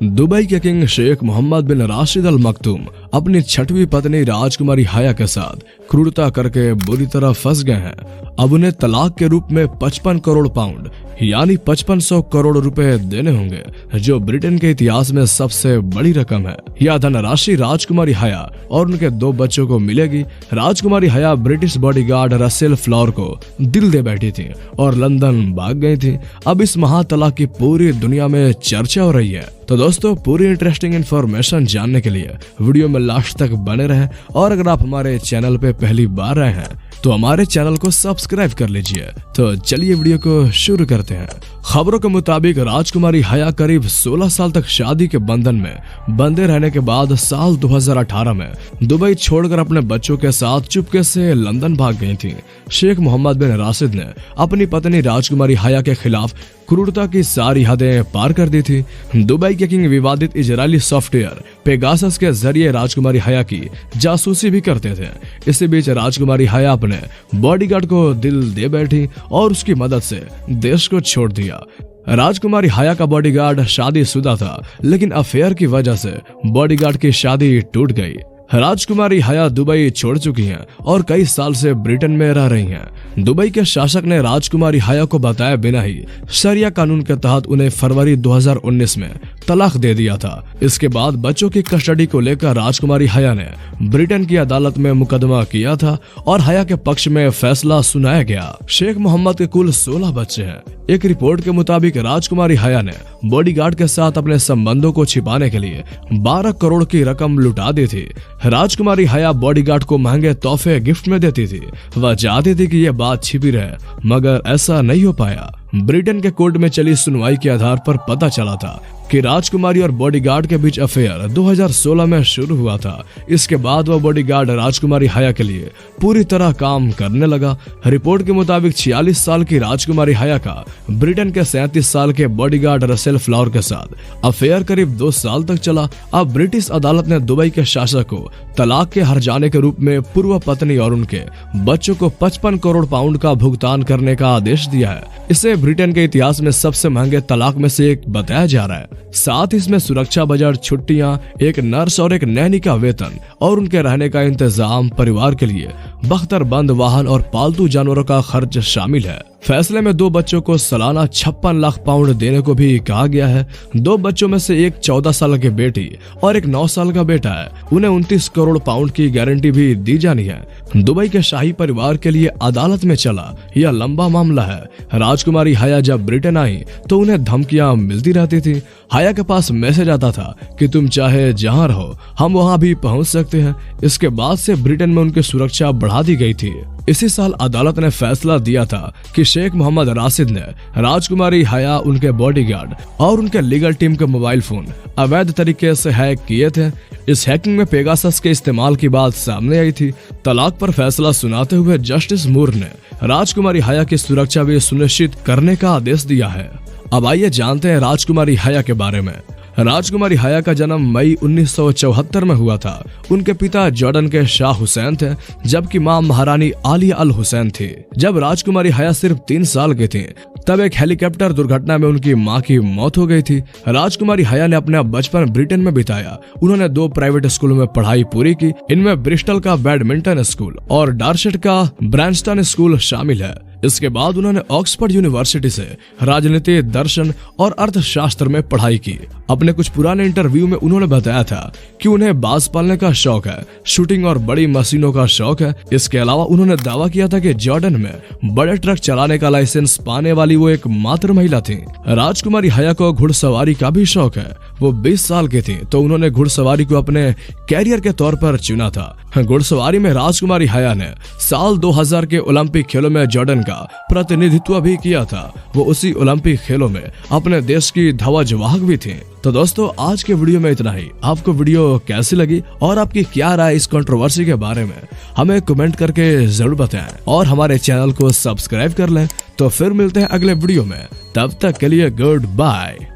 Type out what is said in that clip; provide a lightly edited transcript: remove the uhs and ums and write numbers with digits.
Dubai के king Sheikh Mohammad बिन राशिद अल मखदूम अपनी छठवीं पत्नी राजकुमारी हाया के साथ क्रूरता करके बुरी तरह फंस गए हैं। अब उन्हें तलाक के रूप में 55 करोड़ पाउंड यानी 5500 करोड़ रुपए देने होंगे, जो ब्रिटेन के इतिहास में सबसे बड़ी रकम है। यह धनराशि राजकुमारी हाया और उनके 2 बच्चों को मिलेगी। राजकुमारी हाया ब्रिटिश बॉडीगार्ड रसेल फ्लॉर को दिल दे बैठी थी और लंदन भाग गई थी। अब इस महातलाक की पूरी दुनिया में चर्चा हो रही है। तो दोस्तों, पूरी इंटरेस्टिंग इन्फॉर्मेशन जानने के लिए वीडियो में लास्ट तक बने रहें और अगर आप हमारे चैनल पे पहली बार आए हैं तो हमारे चैनल को सब्सक्राइब कर लीजिए। तो चलिए वीडियो को शुरू करते हैं। खबरों के मुताबिक राजकुमारी हाया करीब 16 साल तक शादी के बंधन में बंधे रहने के बाद साल 2018 में दुबई छोड़कर अपने बच्चों के साथ चुपके से लंदन भाग गई थी। शेख मोहम्मद बिन राशिद ने अपनी पत्नी राजकुमारी हाया के खिलाफ क्रूरता की सारी हदें पार कर दी थी। दुबई के किंग विवादित इजरायली सॉफ्टवेयर पेगासस के जरिए राजकुमारी हाया की जासूसी भी करते थे। इसी बीच राजकुमारी हाया अपने बॉडीगार्ड को दिल दे बैठी और उसकी मदद से देश को छोड़ दिया। राजकुमारी हाया का बॉडीगार्ड शादीशुदा था, लेकिन अफेयर की वजह से बॉडीगार्ड की शादी टूट गई। राजकुमारी हाया दुबई छोड़ चुकी हैं और कई साल से ब्रिटेन में रह रही हैं। दुबई के शासक ने राजकुमारी हाया को बताए बिना ही शरिया कानून के तहत उन्हें फरवरी 2019 में तलाक दे दिया था। इसके बाद बच्चों की कस्टडी को लेकर राजकुमारी हाया ने ब्रिटेन की अदालत में मुकदमा किया था और हाया के पक्ष में फैसला सुनाया गया। शेख मोहम्मद के कुल 16 बच्चे हैं। एक रिपोर्ट के मुताबिक राजकुमारी हाया ने बॉडीगार्ड के साथ अपने संबंधों को छिपाने के लिए 12 करोड़ की रकम लुटा दी थी। राजकुमारी हाया बॉडीगार्ड को महंगे तोहफे गिफ्ट में देती थी। वह चाहती थी कि यह बात छिपी रहे, मगर ऐसा नहीं हो पाया। ब्रिटेन के कोर्ट में चली सुनवाई के आधार पर पता चला था कि राजकुमारी और बॉडीगार्ड के बीच अफेयर 2016 में शुरू हुआ था। इसके बाद वह बॉडीगार्ड राजकुमारी हाया के लिए पूरी तरह काम करने लगा। रिपोर्ट के मुताबिक 46 साल की राजकुमारी हाया का ब्रिटेन के 37 साल के बॉडीगार्ड रसेल फ्लॉर के साथ अफेयर करीब 2 साल तक चला। अब ब्रिटिश अदालत ने दुबई के शासक को तलाक के हर्जाने के रूप में पूर्व पत्नी और उनके बच्चों को 55 करोड़ पाउंड का भुगतान करने का आदेश दिया है। इसे ब्रिटेन के इतिहास में सबसे महंगे तलाक में से एक बताया जा रहा है। साथ ही इसमें सुरक्षा बजट, छुट्टियां, एक नर्स और एक नैनी का वेतन और उनके रहने का इंतजाम, परिवार के लिए बख्तरबंद वाहन और पालतू जानवरों का खर्च शामिल है। फैसले में 2 बच्चों को सालाना 56 लाख पाउंड देने को भी कहा गया है। 2 बच्चों में से एक 14 साल की बेटी और एक 9 साल का बेटा है। उन्हें 29 करोड़ पाउंड की गारंटी भी दी जानी है। दुबई के शाही परिवार के लिए अदालत में चला यह लंबा मामला है। राजकुमारी हाया जब ब्रिटेन आई तो उन्हें धमकियां मिलती रहती थी। हाया के पास मैसेज आता था कि तुम चाहे जहां रहो हम वहां भी पहुंच सकते हैं। इसके बाद से ब्रिटेन में उनकी सुरक्षा बढ़ा दी गई थी। इसी साल अदालत ने फैसला दिया था कि शेख मोहम्मद राशिद ने राजकुमारी हाया, उनके बॉडीगार्ड और उनके लीगल टीम के मोबाइल फोन अवैध तरीके से हैक किए थे। इस हैकिंग में पेगासस के इस्तेमाल की बात सामने आई थी। तलाक पर फैसला सुनाते हुए जस्टिस मूर ने राजकुमारी हाया की सुरक्षा भी सुनिश्चित करने का आदेश दिया है। अब आइए जानते हैं राजकुमारी हाया के बारे में। राजकुमारी हाया का जन्म मई 1974 में हुआ था। उनके पिता जॉर्डन के शाह हुसैन थे, जबकि मां महारानी आलिया अल हुसैन थी। जब राजकुमारी हाया सिर्फ 3 साल की थी तब एक हेलीकॉप्टर दुर्घटना में उनकी मां की मौत हो गई थी। राजकुमारी हाया ने अपना बचपन ब्रिटेन में बिताया। उन्होंने 2 प्राइवेट स्कूलों में पढ़ाई पूरी की। इनमें ब्रिस्टल का बैडमिंटन स्कूल और डार्सेट का ब्रैंस्टन स्कूल शामिल है। इसके बाद उन्होंने ऑक्सफोर्ड यूनिवर्सिटी से राजनीति, दर्शन और अर्थशास्त्र में पढ़ाई की। अपने कुछ पुराने इंटरव्यू में उन्होंने बताया था कि उन्हें बाज पालने का शौक है, शूटिंग और बड़ी मशीनों का शौक है। इसके अलावा उन्होंने दावा किया था कि जॉर्डन में बड़े ट्रक चलाने का लाइसेंस पाने वाली वो एकमात्र महिला थी। राजकुमारी हाया को घुड़सवारी का भी शौक है। वो 20 साल की थी तो उन्होंने घुड़सवारी को अपने कैरियर के तौर पर चुना था। घुड़सवारी में राजकुमारी हाया ने साल 2000 के ओलंपिक खेलों में जॉर्डन का प्रतिनिधित्व भी किया था। वो उसी ओलंपिक खेलों में अपने देश की ध्वजवाहक भी थी। तो दोस्तों, आज के वीडियो में इतना ही। आपको वीडियो कैसी लगी और आपकी क्या राय इस कंट्रोवर्सी के बारे में हमें कमेंट करके जरूर बताएं और हमारे चैनल को सब्सक्राइब कर लें। तो फिर मिलते हैं अगले वीडियो में, तब तक के लिए गुड बाय।